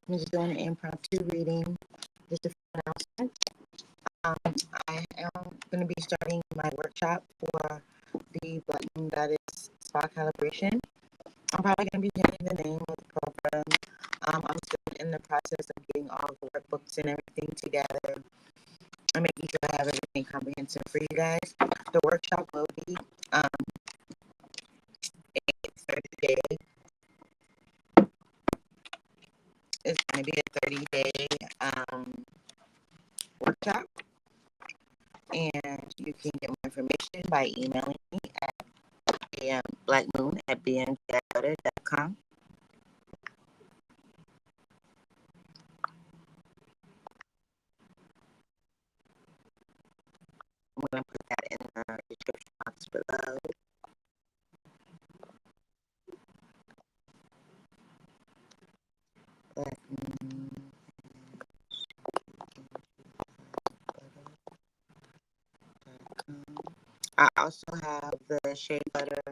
I'm just doing an impromptu reading. Just a few announcements. I am going to be starting my workshop for the button that is spot calibration. I'm probably going to be changing the name of the program. I'm still in the process of getting all the workbooks and everything together and making sure I have everything comprehensive for you guys. The workshop will be a 30-day. It's going to be a 30-day workshop, and you can get more information by emailing me at blackmoon@bnbutter.com. I'm going to put that in the description box below. I also have the shea butter,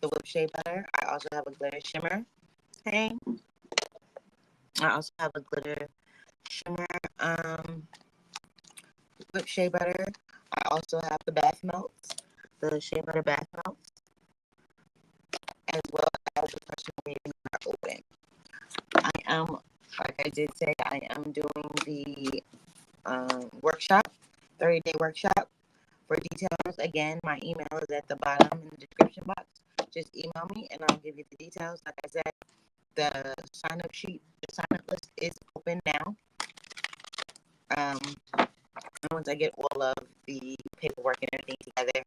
the whipped shea butter. I also have a glitter shimmer. Hey. I also have a glitter shimmer, whipped shea butter. I also have the bath melts, the shea butter bath melts, as well as the personal readings are open. I am, like I did say, I am doing the workshop, 30-day workshop. For details, again, my email is at the bottom in the description box. Just email me and I'll give you the details. Like I said, the sign-up sheet, the sign-up list is open now. And once I get all of the paperwork and everything together,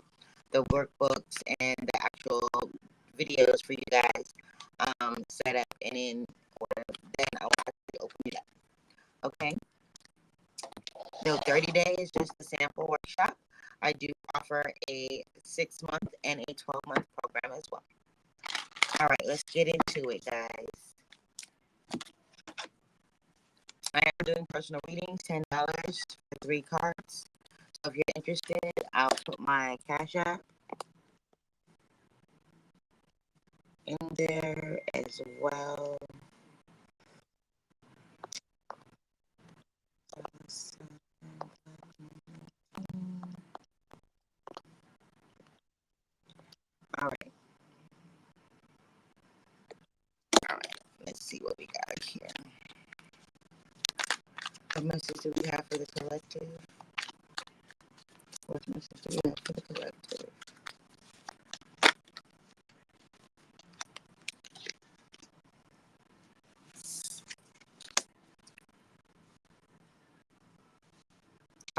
the workbooks and the actual videos for you guys set up and in order, then I'll actually open it up. Okay? So 30 days is just a sample workshop. I do offer a 6-month and a 12-month program as well. All right, let's get into it, guys. I am doing personal readings, $10 for 3 cards. So if you're interested, I'll put my Cash App in there as well. All right. All right. Let's see what we got here. What message do we have for the collective? What message do we have for the collective?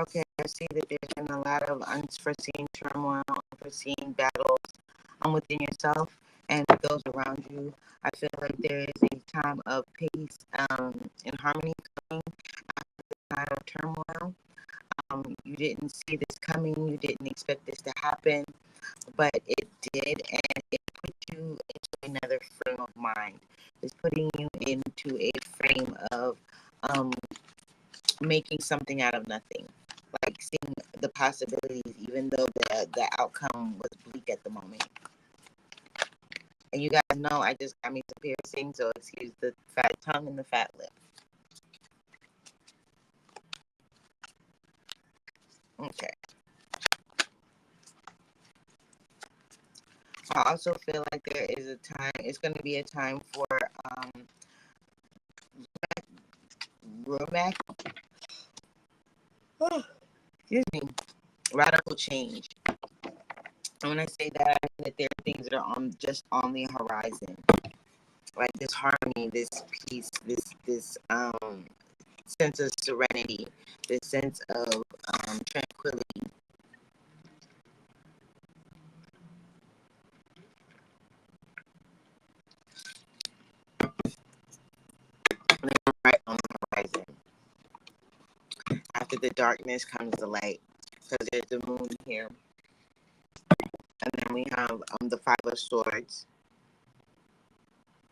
Okay, I see that there's been a lot of unforeseen turmoil, unforeseen battles within yourself and those around you. I feel like there is a time of peace and harmony coming after the time of turmoil. You didn't see this coming, you didn't expect this to happen, but it did, and it put you into another frame of mind. It's putting you into a frame of making something out of nothing, like seeing the possibilities, even though the outcome was bleak at the moment. And you guys know I just got me some piercings, so excuse the fat tongue and the fat lip. Okay. I also feel like there is a time, it's going to be a time for excuse me, radical change. And when I say that, I mean that there are things that are just on the horizon, like this harmony, this peace, this sense of serenity, this sense of tranquility. Right on the horizon. After the darkness comes the light, because there's the moon here. And then we have the 5 of Swords,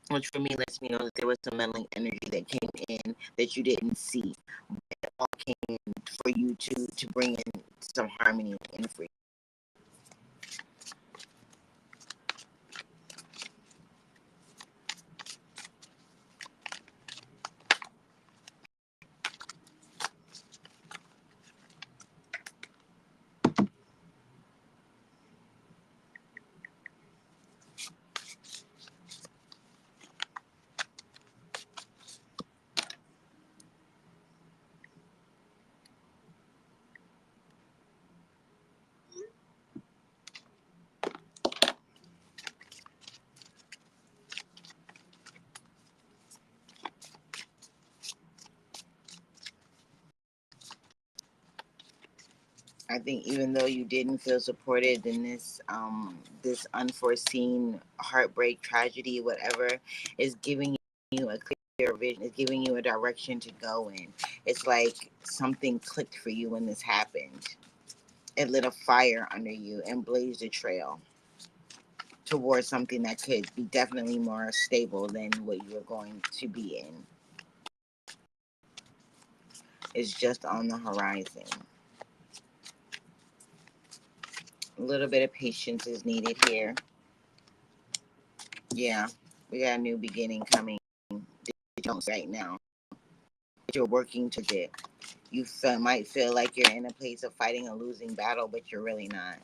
which for me lets me know that there was some meddling energy that came in that you didn't see. But it all came in for you to bring in some harmony and freedom. I think even though you didn't feel supported in this unforeseen heartbreak, tragedy, whatever, is giving you a clear vision. It's giving you a direction to go in. It's like something clicked for you when this happened. It lit a fire under you and blazed a trail towards something that could be definitely more stable than what you were going to be in. It's just on the horizon. A little bit of patience is needed here. Yeah, we got a new beginning coming. You don't right now. You're working to it. You might feel like you're in a place of fighting a losing battle, but you're really not.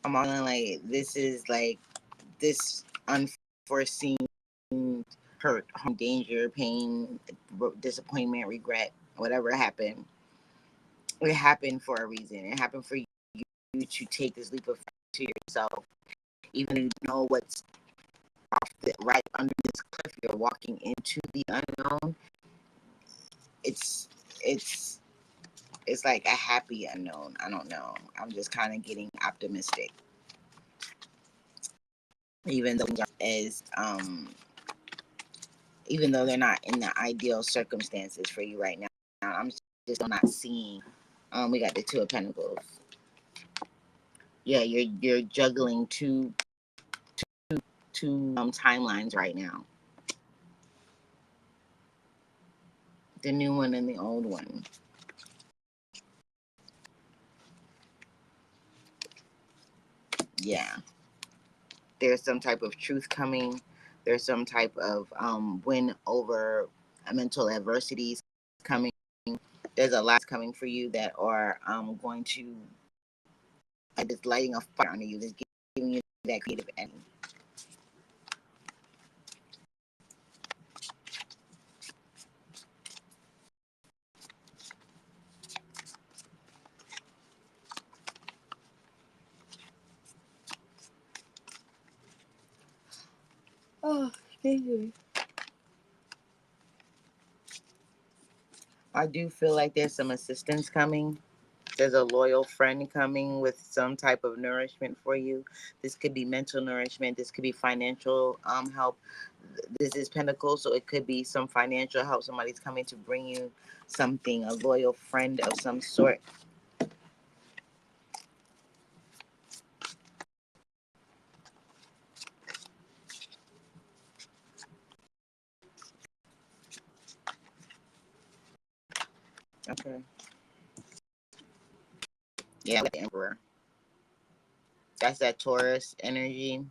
I'm all like, this is like this unforeseen hurt, harm, danger, pain, disappointment, regret, whatever happened. It happened for a reason. It happened for you to take this leap of faith to yourself, even though you know what's right under this cliff. You're walking into the unknown. It's it's it's like a happy unknown. I don't know. I'm just kind of getting optimistic, even though as even though they're not in the ideal circumstances for you right now. I'm just not seeing. We got the Two of Pentacles. Yeah, you're juggling two timelines right now. The new one and the old one. Yeah. There's some type of truth coming. There's some type of win over mental adversities coming. There's a lot coming for you that are going to just lighting a fire under you. Just giving you that creative energy. Oh, excuse me. I do feel like there's some assistance coming. There's a loyal friend coming with some type of nourishment for you. This could be mental nourishment. This could be financial help. This is Pentacles, so it could be some financial help. Somebody's coming to bring you something, a loyal friend of some sort. Okay. Yeah, with the Emperor. That's that Taurus energy.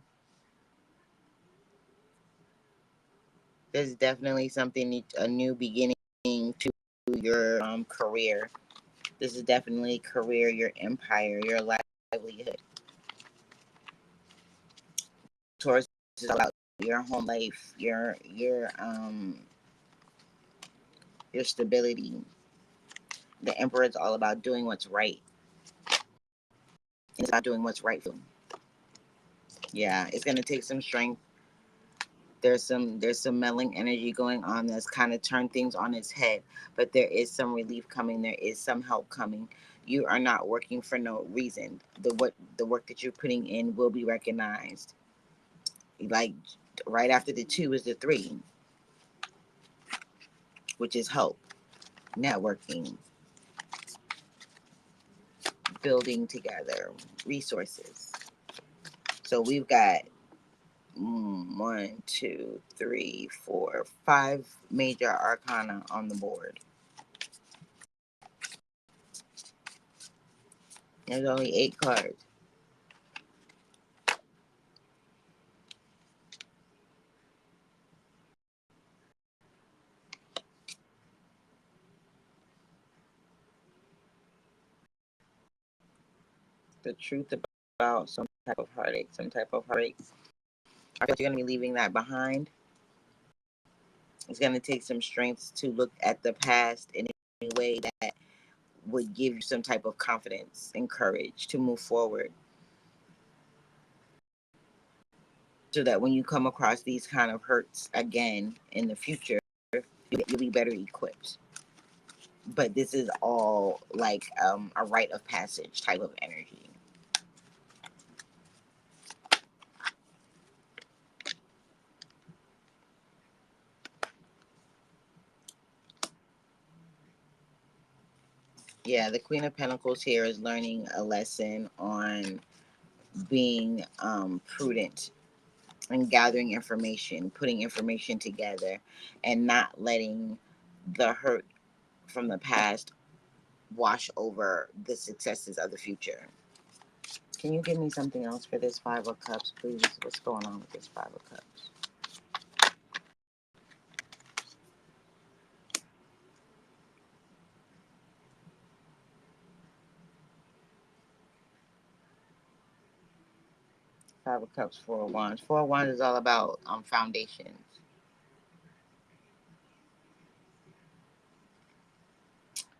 There's definitely something, a new beginning to your career. This is definitely career, your empire, your livelihood. Taurus is about your home life, your stability. The Emperor is all about doing what's right. It's about doing what's right for you. Yeah, it's gonna take some strength. There's some meddling energy going on that's kind of turned things on its head, but there is some relief coming. There is some help coming. You are not working for no reason. The work that you're putting in will be recognized. Like right after the 2 is the 3, which is hope, networking, building together, resources. So we've got 1, 2, 3, 4, 5 major arcana on the board. There's only 8 cards. The truth about some type of heartache, I feel you're going to be leaving that behind. It's going to take some strength to look at the past in a way that would give you some type of confidence and courage to move forward. so that when you come across these kind of hurts again in the future, you'll be better equipped. But this is all like a rite of passage type of energy. Yeah, the Queen of Pentacles here is learning a lesson on being prudent and gathering information, putting information together, and not letting the hurt from the past wash over the successes of the future. Can you give me something else for this Five of Cups, please? What's going on with this Five of Cups? Five of Cups, Four of Wands. Four of Wands is all about foundations.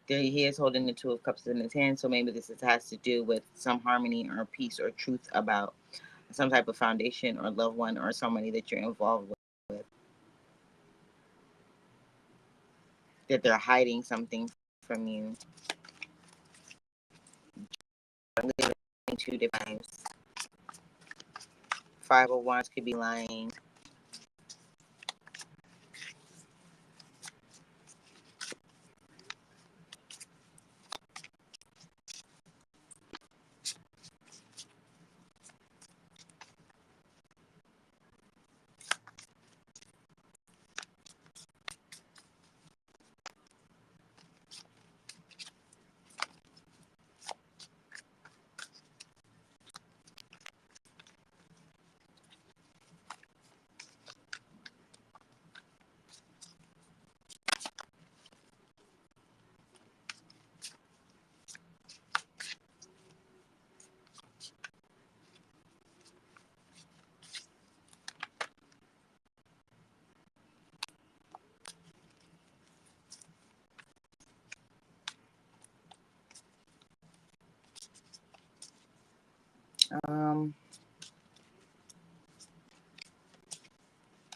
There he is holding the Two of Cups in his hand, so maybe this has to do with some harmony or peace or truth about some type of foundation or loved one or somebody that you're involved with. That they're hiding something from you. Two different times. Five of Wands could be lying.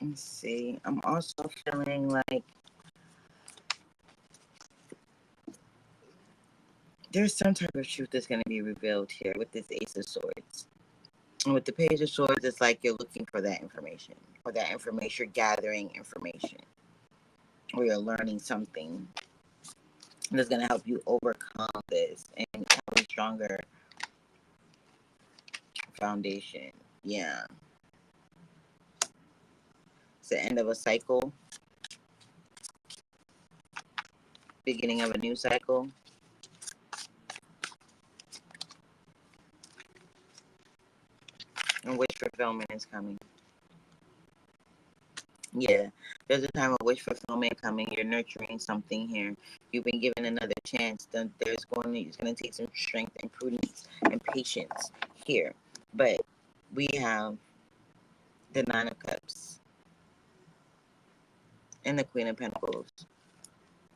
Let's see. I'm also feeling like there's some type of truth that's going to be revealed here with this Ace of Swords. And with the Page of Swords, it's like you're looking for that information. Or that information, you're gathering information. Or you're learning something that's going to help you overcome this and have a stronger foundation. Yeah. It's the end of a cycle. Beginning of a new cycle. And wish fulfillment is coming. Yeah, there's a time of wish fulfillment coming. You're nurturing something here. You've been given another chance. Then it's going to take some strength and prudence and patience here. But we have the Nine of Cups and the Queen of Pentacles.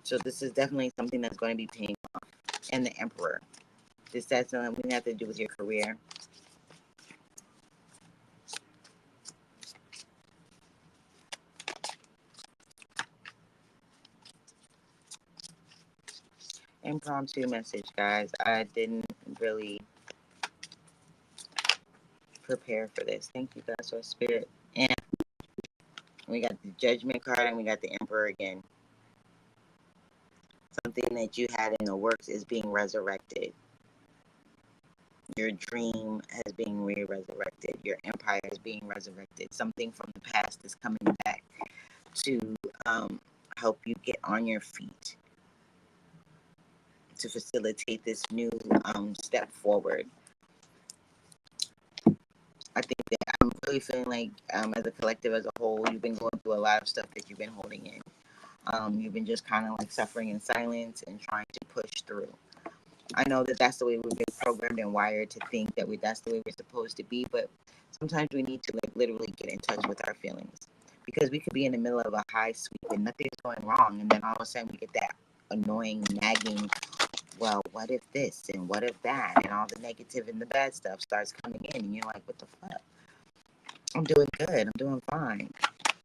So this is definitely something that's going to be paying off. And the Emperor. This has something have to do with your career. Impromptu message, guys. I didn't really prepare for this. Thank you, guys, for spirit. And we got the Judgment card and we got the Emperor again. Something that you had in the works is being resurrected. Your dream has been resurrected. Your empire is being resurrected. Something from the past is coming back to help you get on your feet, to facilitate this new step forward. I think that I'm really feeling like as a collective, as a whole, you've been going through a lot of stuff that you've been holding in. You've been just kind of like suffering in silence and trying to push through. I know that that's the way we've been programmed and wired to think that that's the way we're supposed to be, but sometimes we need to like literally get in touch with our feelings, because we could be in the middle of a high sweep and nothing's going wrong, and then all of a sudden we get that annoying, nagging, well, what if this and what if that, and all the negative and the bad stuff starts coming in, and you're like, what the fuck? I'm doing good. I'm doing fine.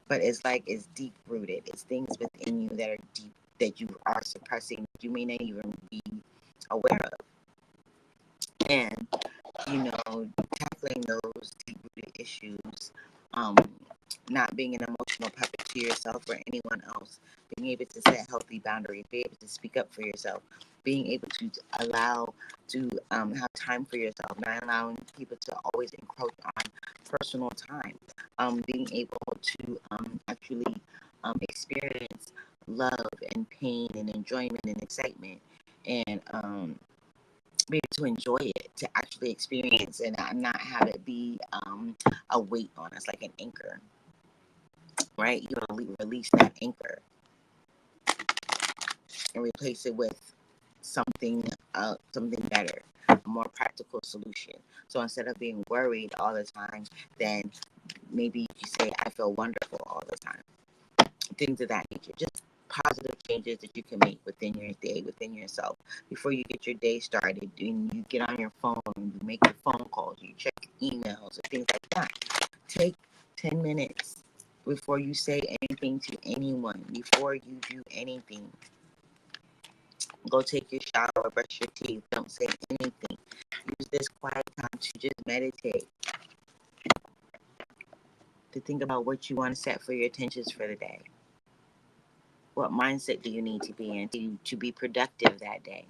But it's like it's deep rooted. It's things within you that are deep that you are suppressing that you may not even be aware of. And, tackling those deep rooted issues, um, not being an emotional puppet to yourself or anyone else, being able to set healthy boundaries, be able to speak up for yourself, being able to allow to have time for yourself, not allowing people to always encroach on personal time, being able to actually experience love and pain and enjoyment and excitement, and be able to enjoy it, to actually experience and not have it be a weight on us like an anchor, right? You want to release that anchor and replace it with something better, a more practical solution. So instead of being worried all the time, then maybe you say, I feel wonderful all the time. Things of that nature. Just positive changes that you can make within your day, within yourself. Before you get your day started, and you get on your phone, you make your phone calls, you check emails, or things like that. Take 10 minutes before you say anything to anyone, before you do anything. Go take your shower, brush your teeth, don't say anything. Use this quiet time to just meditate, to think about what you want to set for your intentions for the day. What mindset do you need to be in to be productive that day?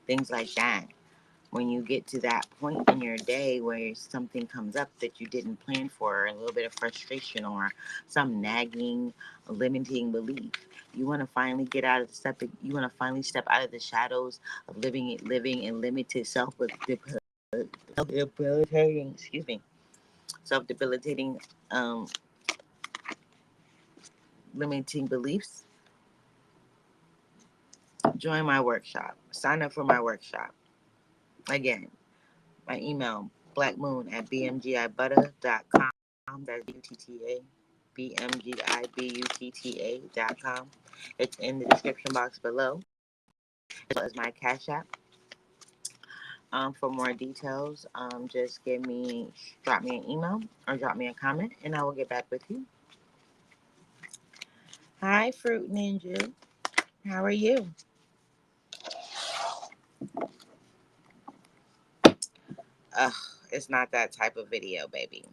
Things like that. When you get to that point in your day where something comes up that you didn't plan for, a little bit of frustration or some nagging, limiting belief, you want to finally get out of the step. You want to finally step out of the shadows of living in limited self-debilitating, self-debilitating, limiting beliefs. Join my workshop. Sign up for my workshop. Again, my email, blackmoon@bmgibutter.com. That's UTTA, BMGIBUTTA.com. It's in the description box below, as well as my Cash App. For more details, just drop me an email or drop me a comment, and I will get back with you. Hi, Fruit Ninja. How are you? Ugh, it's not that type of video, baby.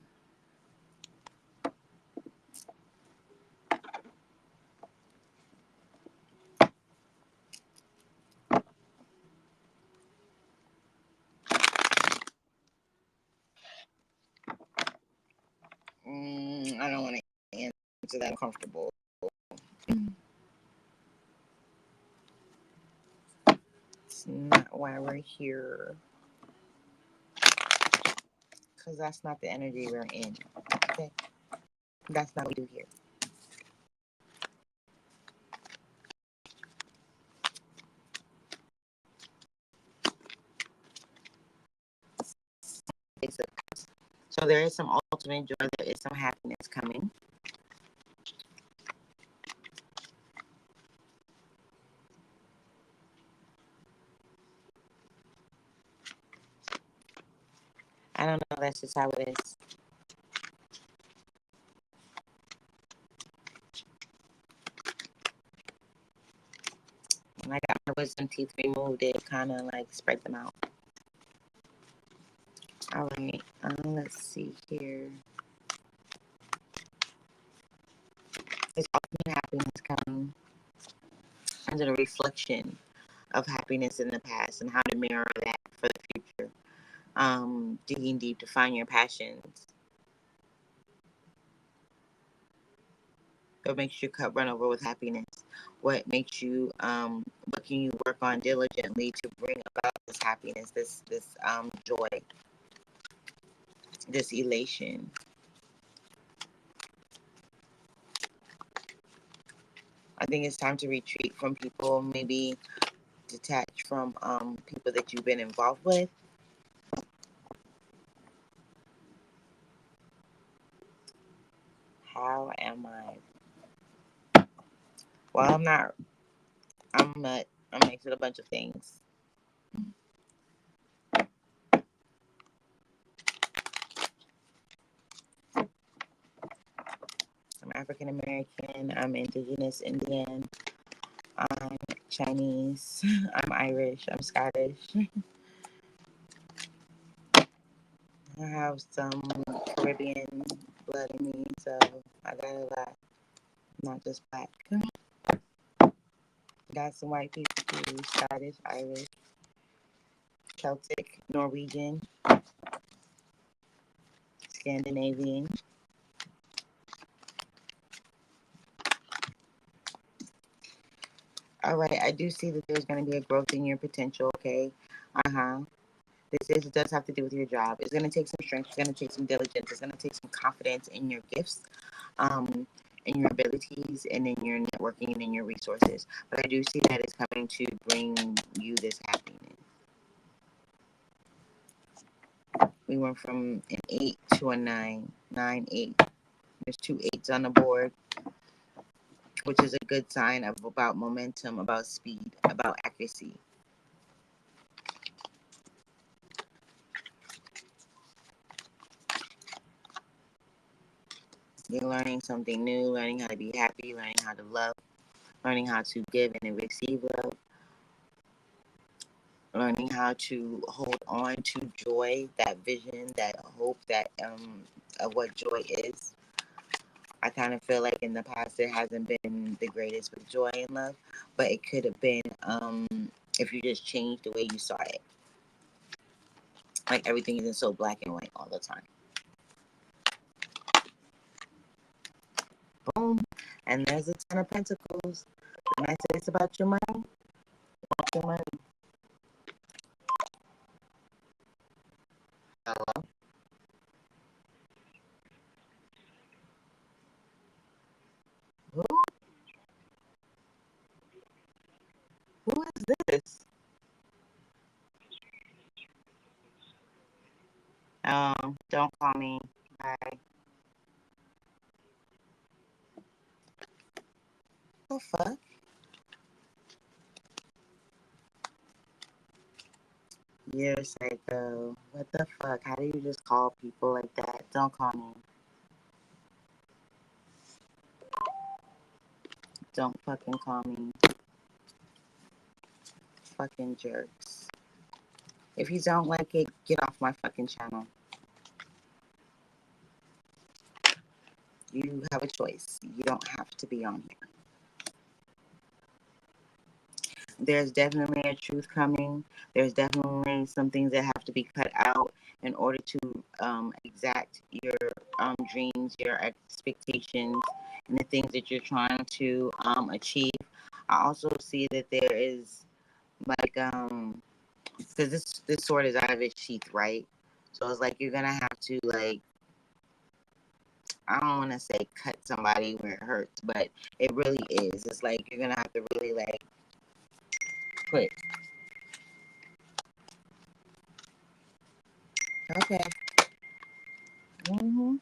I don't want to answer that. Uncomfortable. It's not why we're here. Because that's not the energy we're in. Okay? That's not what we do here. So there is some ultimate joy. There is some happiness coming. I don't know. That's just how it is. When I got my wisdom teeth removed, it kind of like spread them out. All right. Let's see here. There's ultimate happiness coming. And a reflection of happiness in the past and how to mirror that for the future. Digging deep to find your passions. What makes your cup run over with happiness? What makes you what can you work on diligently to bring about this happiness, this joy, this elation? I think it's time to retreat from people, maybe detach from people that you've been involved with. How am I? Well, I'm not. I'm mixed with a bunch of things. African American. I'm Indigenous Indian. I'm Chinese. I'm Irish. I'm Scottish. I have some Caribbean blood in me, so I got a lot. Not just black. Got some white people too. Scottish, Irish, Celtic, Norwegian, Scandinavian. All right, I do see that there's going to be a growth in your potential, okay? This does have to do with your job. It's going to take some strength. It's going to take some diligence. It's going to take some confidence in your gifts, in your abilities, and in your networking and in your resources. But I do see that it's coming to bring you this happiness. We went from an 8 to a 9. 9, 8. There's 2 8s on the board, which is a good sign of about momentum, about speed, about accuracy. You're learning something new, learning how to be happy, learning how to love, learning how to give and receive love, learning how to hold on to joy, that vision, that hope, that of what joy is. I kind of feel like in the past it hasn't been the greatest with joy and love, but it could have been if you just changed the way you saw it. Like everything isn't so black and white all the time. Boom. And there's a 10 of Pentacles. When I say it's about your money, it's your money. Hello? Who? Who is this? Don't call me. Bye. The fuck? You're a psycho. What the fuck? How do you just call people like that? Don't call me. Don't fucking call me. Fucking jerks. If you don't like it, get off my fucking channel. You have a choice. You don't have to be on here. There's definitely a truth coming. There's definitely some things that have to be cut out in order to exact your dreams, your expectations, and the things that you're trying to achieve. I also see that there is like because this sword is out of its sheath, right? So it's like you're gonna have to like, I don't want to say cut somebody where it hurts, but it really is. It's like you're gonna have to really like put. Okay. Mhm.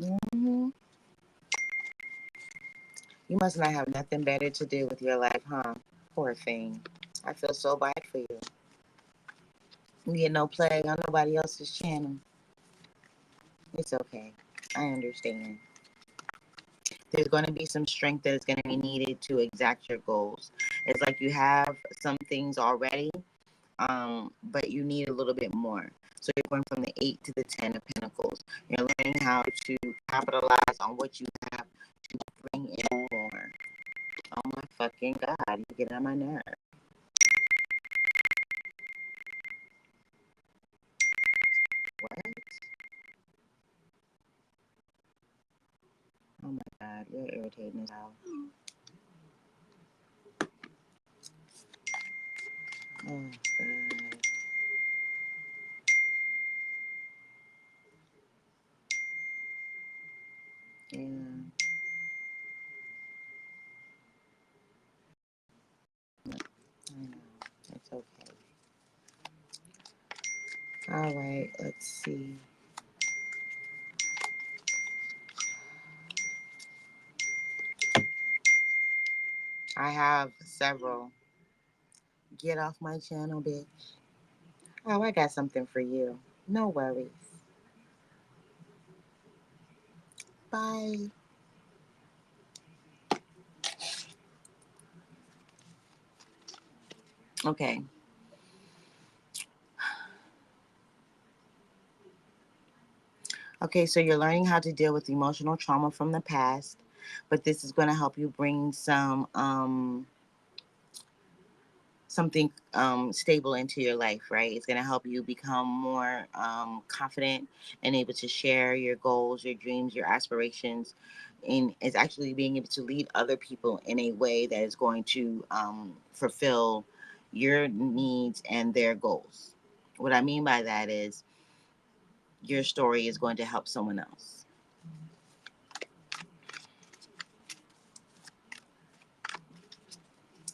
Mhm. You must not have nothing better to do with your life, huh? Poor thing. I feel so bad for you. You get no play on nobody else's channel. It's okay. I understand. There's going to be some strength that is going to be needed to exact your goals. It's like you have some things already, but you need a little bit more. So you're going from the 8 to the 10 of Pentacles. You're learning how to capitalize on what you have to bring in more. Oh my fucking God, you get on my nerve. What? Oh my God, you're irritating as hell. Oh God. Yeah, I know. It's okay. All right, let's see. I have several. Get off my channel, bitch. Oh, I got something for you. No worries. Bye. Okay. Okay, so you're learning how to deal with emotional trauma from the past, but this is going to help you bring something stable into your life, right? It's going to help you become more confident and able to share your goals, your dreams, your aspirations, and it's actually being able to lead other people in a way that is going to fulfill your needs and their goals. What I mean by that is your story is going to help someone else.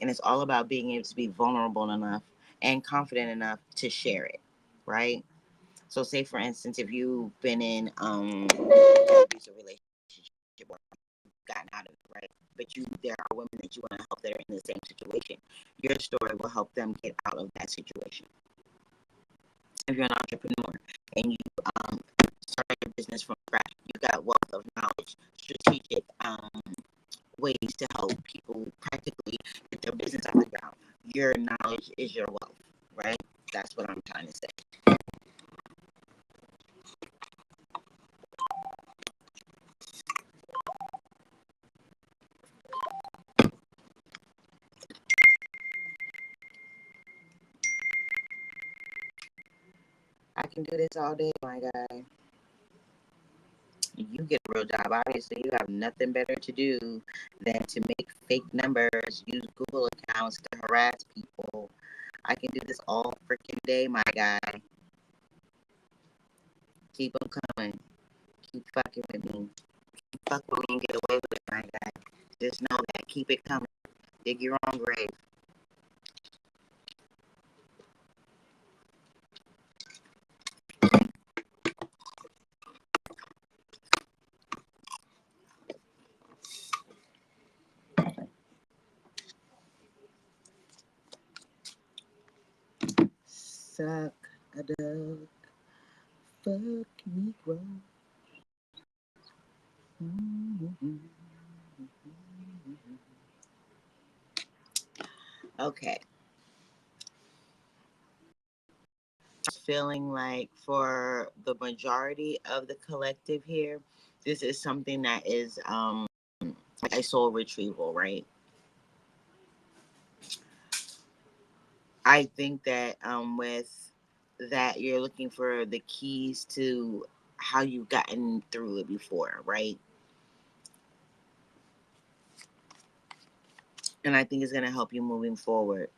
And it's all about being able to be vulnerable enough and confident enough to share it, right? So, say for instance, if you've been in an abusive relationship or gotten out of it, right? But there are women that you want to help that are in the same situation. Your story will help them get out of that situation. If you're an entrepreneur and you start your business from scratch, you got wealth of knowledge, strategic ways to help people practically get their business off the ground. Your knowledge is your wealth, right? That's what I'm trying to say. I can do this all day, my guy. You get a real job. Obviously, you have nothing better to do than to make fake numbers, use Google accounts to harass people. I can do this all freaking day, my guy. Keep them coming. Keep fucking with me. Fuck with me and get away with it, my guy. Just know that. Keep it coming. Dig your own grave. Suck a dog. Fuck Negro. Okay. Feeling like for the majority of the collective here, this is something that is like a soul retrieval, right? I think that with that you're looking for the keys to how you've gotten through it before, right? And I think it's going to help you moving forward.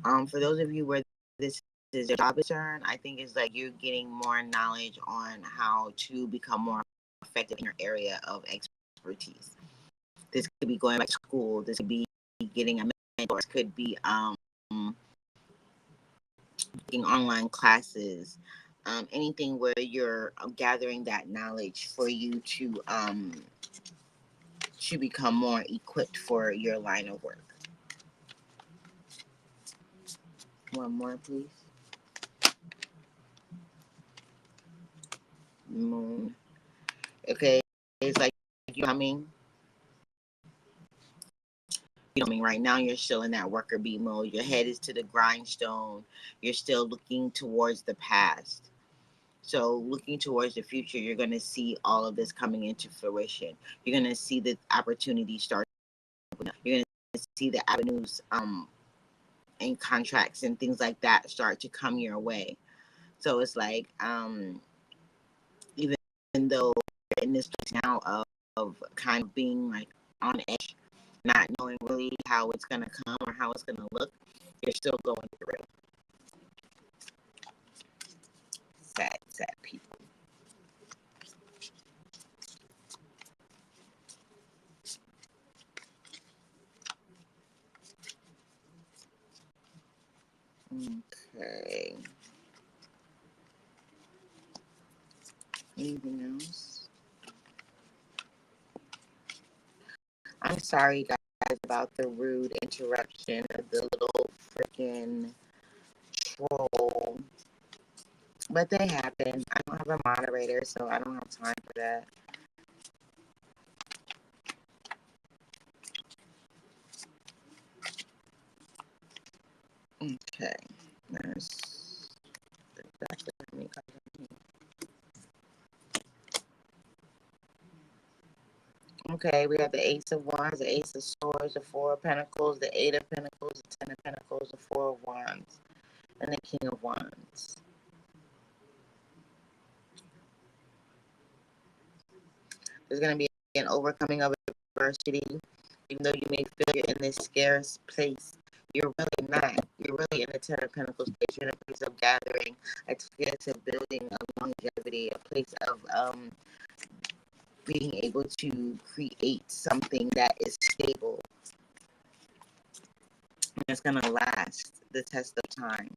For those of you where this is your job concern, I think it's like you're getting more knowledge on how to become more effective in your area of expertise. This could be going back to school. This could be getting a mentor. This could be taking online classes. Anything where you're gathering that knowledge for you to become more equipped for your line of work. One more, please. Moon. Okay, it's like you know what I mean. You know what I mean? Right now, you're still in that worker bee mode. Your head is to the grindstone. You're still looking towards the past. So, looking towards the future, you're going to see all of this coming into fruition. You're going to see the opportunities start. You're going to see the avenues and contracts and things like that start to come your way. So, it's like, even though you're in this place now of kind of being like on edge, not knowing really how it's going to come or how it's going to look, you're still going through. Sad people. Okay. Anything else? I'm sorry, guys, about the rude interruption of the little freaking troll. But they happen. I don't have a moderator, so I don't have time for that. Okay. There's exactly how many cards I need. Okay, we have the Ace of Wands, the Ace of Swords, the Four of Pentacles, the Eight of Pentacles, the Ten of Pentacles, the Four of Wands, and the King of Wands. There's going to be an overcoming of adversity. Even though you may feel you're in this scarce place, you're really not. You're really in a Ten of Pentacles place. You're in a place of gathering, a place of building a longevity, a place of being able to create something that is stable and it's going to last the test of time.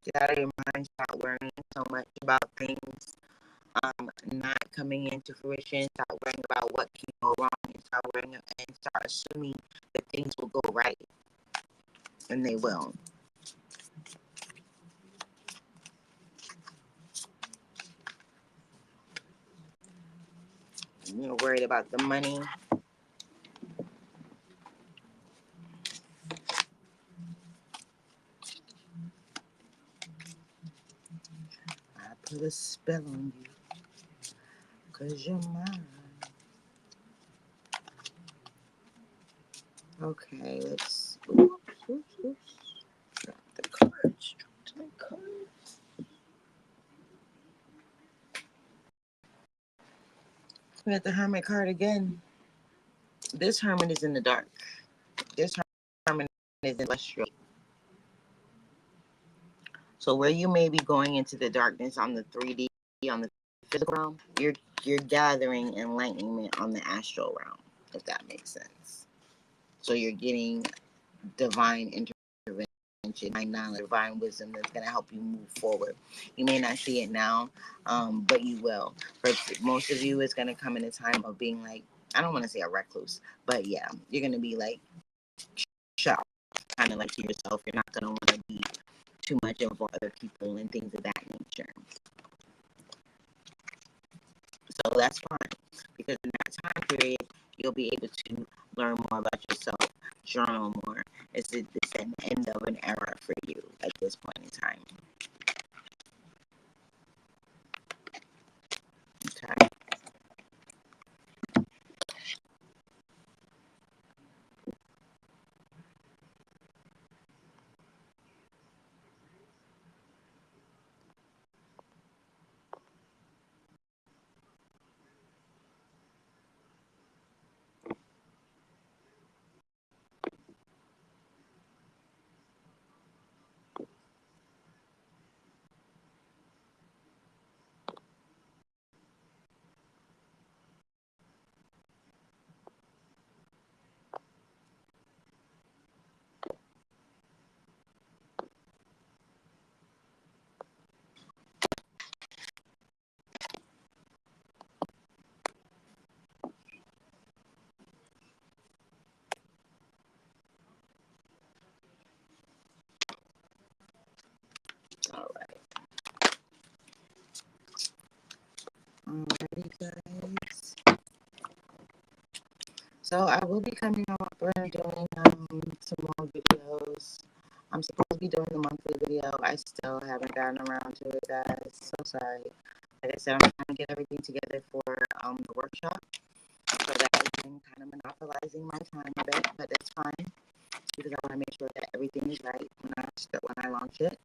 Get out of your mind, stop worrying so much about things not coming into fruition. Stop worrying about what can go wrong and start worrying and start assuming that things will go right. And they will. You're worried about the money. I put a spell on you because you're mine. Okay, let's. Oops. Drop the cards. Drop the cards. We got the Hermit card again. This Hermit is in the dark. This Hermit is industrial. So where you may be going into the darkness on the 3D, on the physical realm, you're gathering enlightenment on the astral realm, if that makes sense. So you're getting divine intervention, divine knowledge, divine wisdom that's going to help you move forward. You may not see it now, but you will. For most of you, it's going to come in a time of being like, I don't want to say a recluse, but yeah, you're going to be like shut off, kind of like to yourself. You're not going to want to be too much involved with other people and things of that nature. So that's fine, because in that time period, you'll be able to learn more about yourself, journal more. It's an end of an era for you at this point in time. Okay. All right. Alrighty, guys. So I will be coming up and doing some more videos. I'm supposed to be doing the monthly video. I still haven't gotten around to it, guys. So sorry. Like I said, I'm trying to get everything together for the workshop. So that has been kind of monopolizing my time a bit, but it's fine because I want to make sure that everything is right when I launch it.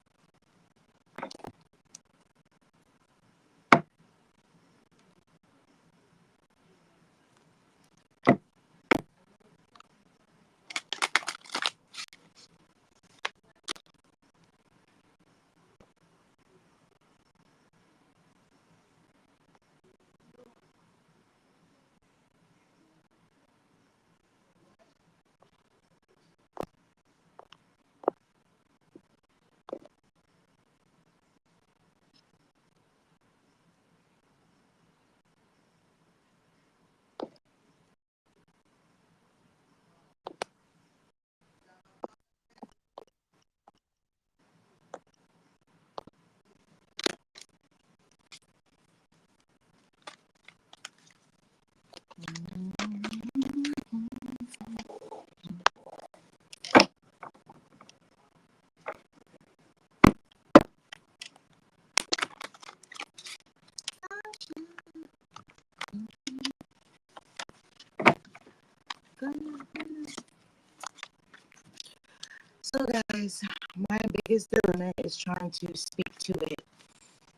So, guys, my biggest dilemma is trying to speak to it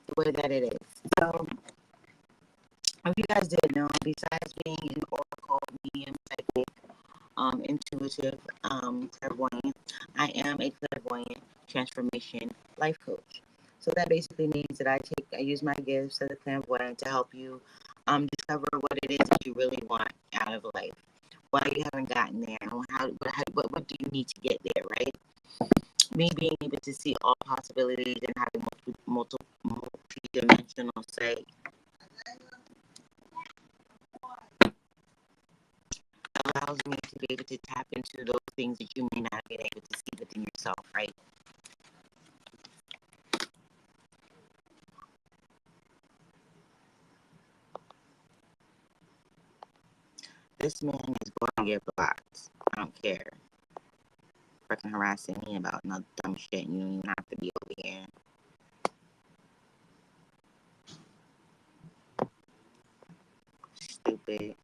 the way that it is. So, if you guys didn't know, besides being an oracle, medium, psychic, intuitive, clairvoyant, I am a clairvoyant transformation life coach. So that basically means that I use my gifts as a clairvoyant to help you discover what it is that you really want out of life. Why you haven't gotten there, and what do you need to get there, right? Me being able to see all possibilities and having multi-dimensional sight allows me to be able to tap into those things that you may not have been able to see within yourself, right? This man is going to get blocked. I don't care. Freaking harassing me about no dumb shit. You don't even have to be over here. Stupid.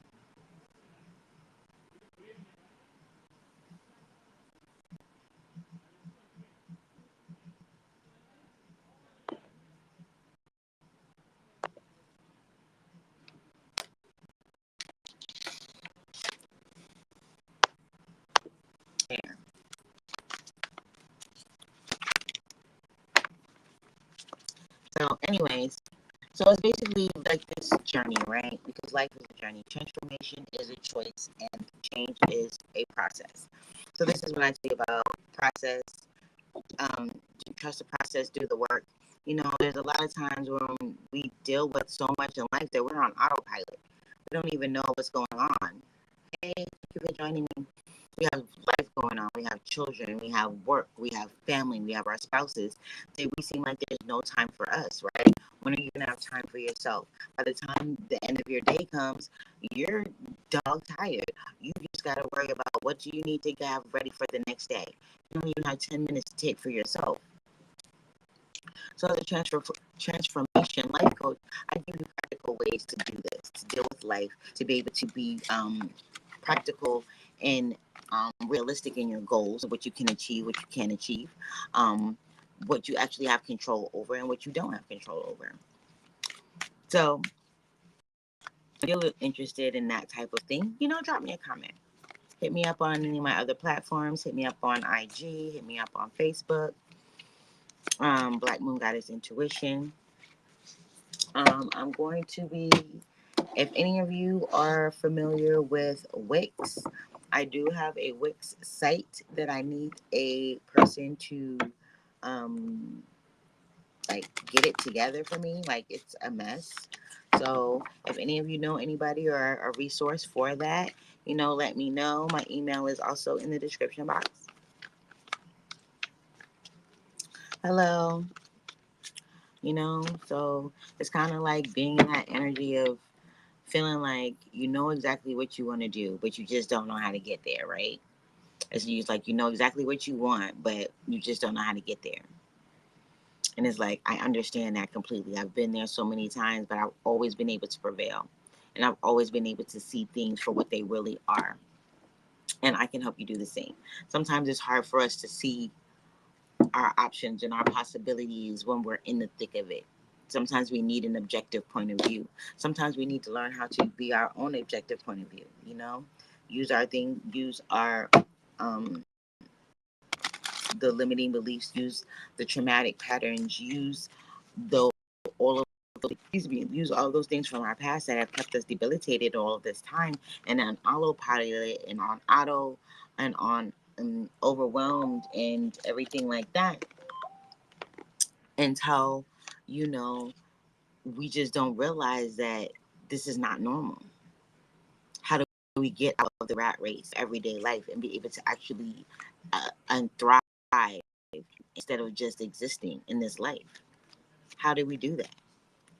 There. So, anyways, so it's basically like this journey, right? Because life is a journey. Transformation is a choice, and change is a process. So this is what I say about process. Um, Trust the process, do the work. You know, there's a lot of times when we deal with so much in life that we're on autopilot. We don't even know what's going on. Hey, thank you for joining me. We have life going on. We have children. We have work. We have family. We have our spouses. So we seem like there's no time for us, right? When are you going to have time for yourself? By the time the end of your day comes, you're dog tired. You just got to worry about what do you need to have ready for the next day. You don't even have 10 minutes to take for yourself. So the transformation life coach, I give you practical ways to do this, to deal with life, to be able to be practical and realistic in your goals, what you can achieve, what you can't achieve, what you actually have control over, and what you don't have control over. So if you're interested in that type of thing, you know, drop me a comment. Hit me up on any of my other platforms. Hit me up on IG. Hit me up on Facebook. Black Moon Goddess Intuition. I'm going to be, if any of you are familiar with Wix, I do have a Wix site that I need a person to um, like get it together for me. Like it's a mess. So if any of you know anybody or a resource for that, you know, let me know. My email is also in the description box. Hello. You know, so it's kind of like being in that energy of feeling like you know exactly what you want to do, but you just don't know how to get there, right? It's like you know exactly what you want, but you just don't know how to get there. And it's like, I understand that completely. I've been there so many times, but I've always been able to prevail. And I've always been able to see things for what they really are. And I can help you do the same. Sometimes it's hard for us to see our options and our possibilities when we're in the thick of it. Sometimes we need an objective point of view. Sometimes we need to learn how to be our own objective point of view, you know? Use our the limiting beliefs, use the traumatic patterns, use the all of use all those things from our past that have kept us debilitated all of this time and on autopilot and on auto and on overwhelmed and everything like that until you know we just don't realize that this is not normal. How do we get out of the rat race everyday life and be able to actually and thrive instead of just existing in this life? How do we do that?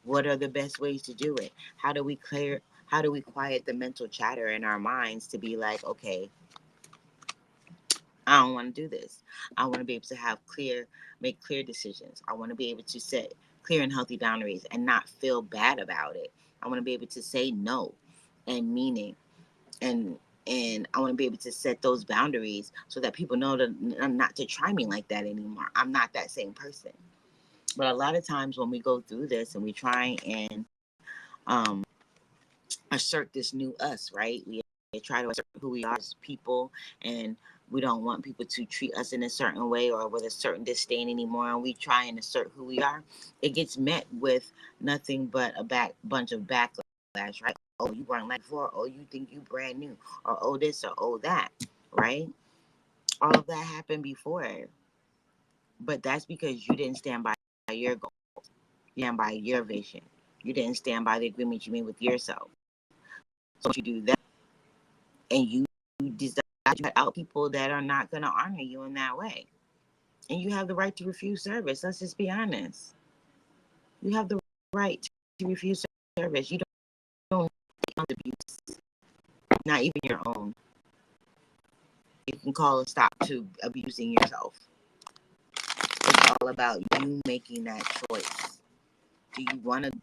What are the best ways to do it? How do we quiet the mental chatter in our minds to be like, okay, I don't want to do this. I want to be able to make clear decisions. I want to be able to set clear and healthy boundaries and not feel bad about it. I want to be able to say no and mean it and And I want to be able to set those boundaries so that people know that not to try me like that anymore. I'm not that same person. But a lot of times when we go through this and we try and assert this new us, right? We try to assert who we are as people, and we don't want people to treat us in a certain way or with a certain disdain anymore. And we try and assert who we are. It gets met with nothing but a bunch of backlash, right? Oh, you weren't like before. Oh, you think you brand new, or oh this or oh that, right? All of that happened before, but that's because you didn't stand by your goal, you stand by your vision. You didn't stand by the agreement you made with yourself. So you do that, and you decide to cut out people that are not going to honor you in that way. And you have the right to refuse service. Let's just be honest. You have the right to refuse service. You don't abuse, not even your own. You can call a stop to abusing yourself. It's all about you making that choice. Do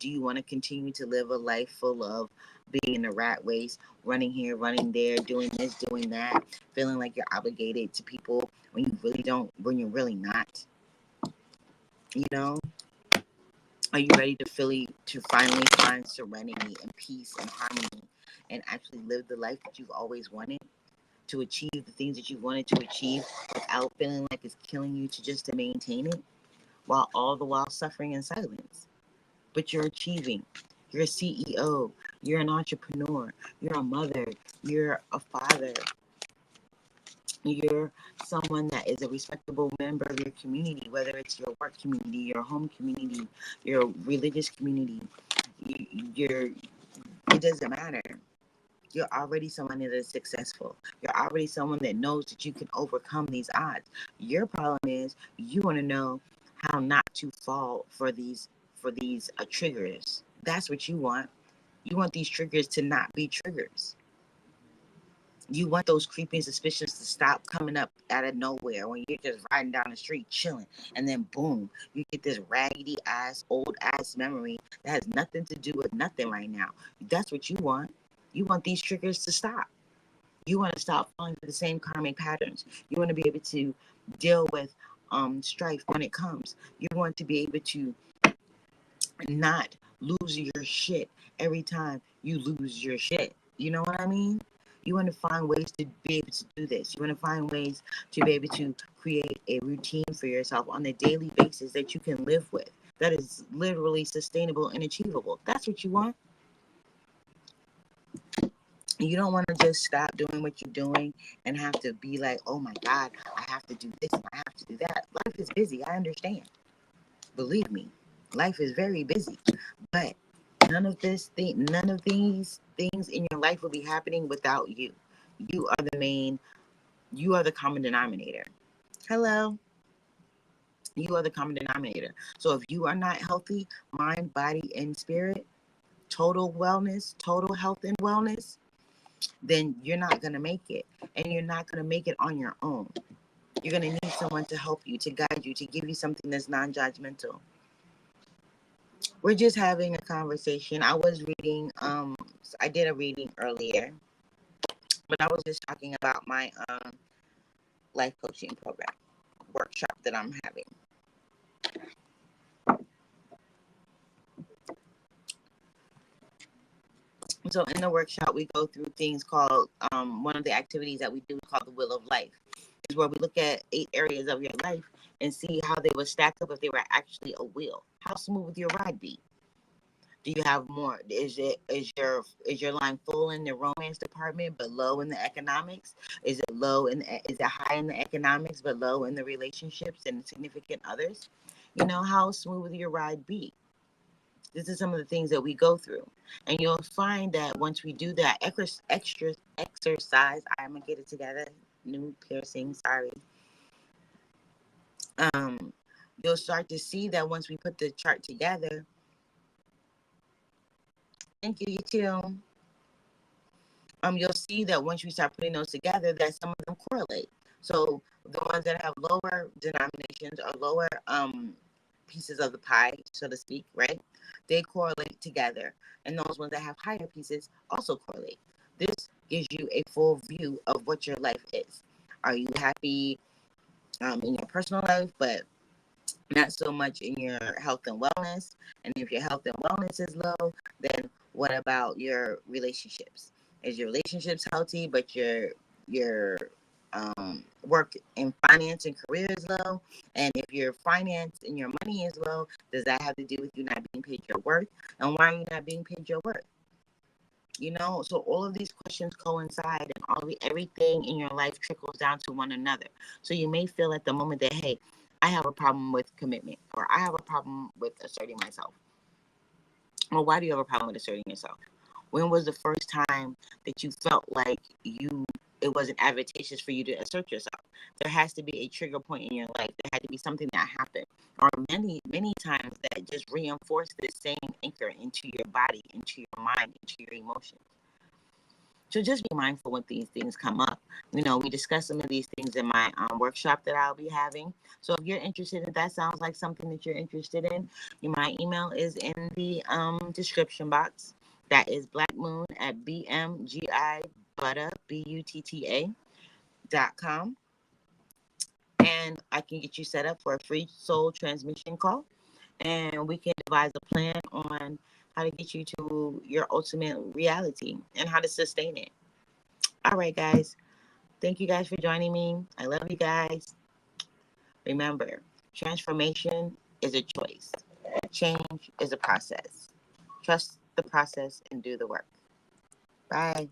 you want to continue to live a life full of being in the rat race, running here, running there, doing this, doing that, feeling like you're obligated to people when you really don't, when you're really not? You know? Are you ready to finally find serenity and peace and harmony and actually live the life that you've always wanted? To achieve the things that you wanted to achieve without feeling like it's killing you just to maintain it, while all the while suffering in silence? But you're achieving. You're a CEO. You're an entrepreneur. You're a mother. You're a father. You're someone that is a respectable member of your community, whether it's your work community, your home community, your religious community. It doesn't matter. You're already someone that is successful. You're already someone that knows that you can overcome these odds. Your problem is you want to know how not to fall for these triggers. That's what you want. You want these triggers to not be triggers. You want those creepy suspicions to stop coming up out of nowhere when you're just riding down the street chilling, and then boom, you get this raggedy ass, old ass memory that has nothing to do with nothing right now. That's what you want. You want these triggers to stop. You want to stop falling for the same karmic patterns. You want to be able to deal with strife when it comes. You want to be able to not lose your shit every time you lose your shit. You know what I mean? You want to find ways to be able to do this. You want to find ways to be able to create a routine for yourself on a daily basis that you can live with, that is literally sustainable and achievable. That's what you want. You don't want to just stop doing what you're doing and have to be like, oh my God, I have to do this and I have to do that. Life is busy. I understand. Believe me, life is very busy. But none of these things in your life will be happening without you. You are the common denominator. Hello. You are the common denominator. So if you are not healthy, mind, body, and spirit, total wellness, total health and wellness, then you're not going to make it. And you're not going to make it on your own. You're going to need someone to help you, to guide you, to give you something that's non-judgmental. We're just having a conversation. I was reading, I did a reading earlier, but I was just talking about my life coaching program workshop that I'm having. So in the workshop, we go through things called, one of the activities that we do is called the Wheel of Life. Is where we look at 8 areas of your life and see how they would stack up if they were actually a wheel. How smooth would your ride be? Do you have more? Is your line full in the romance department but low in the economics? Is it high in the economics but low in the relationships and significant others? You know, how smooth would your ride be? This is some of the things that we go through. And you'll find that once we do that extra exercise, I'm going to get it together. New piercing, sorry. You'll start to see that once we put the chart together. Thank you, you too. You'll see that once you start putting those together, that some of them correlate. So the ones that have lower denominations or lower pieces of the pie, so to speak, right? They correlate together. And those ones that have higher pieces also correlate. This gives you a full view of what your life is. Are you happy in your personal life, but not so much in your health and wellness? And if your health and wellness is low, then what about your relationships? Is your relationships healthy, but your work in finance and career is low? And if your finance and your money is low, does that have to do with you not being paid your worth? And why are you not being paid your worth? So all of these questions coincide, and everything in your life trickles down to one another. So you may feel at the moment that, hey, I have a problem with commitment, or I have a problem with asserting myself. Well, why do you have a problem with asserting yourself? When was the first time that you felt like it wasn't advantageous for you to assert yourself? There has to be a trigger point in your life. There had to be something that happened, or many, many times that just reinforce the same anchor into your body, into your mind, into your emotions. So just be mindful when these things come up. We discuss some of these things in my workshop that I'll be having. So if you're interested, if that sounds like something that you're interested in, my email is in the description box. That is blackmoon@bmgibutta.com. And I can get you set up for a free soul transmission call. And we can devise a plan on how to get you to your ultimate reality and how to sustain it. All right, guys. Thank you guys for joining me. I love you guys. Remember, transformation is a choice. Change is a process. Trust the process and do the work. Bye.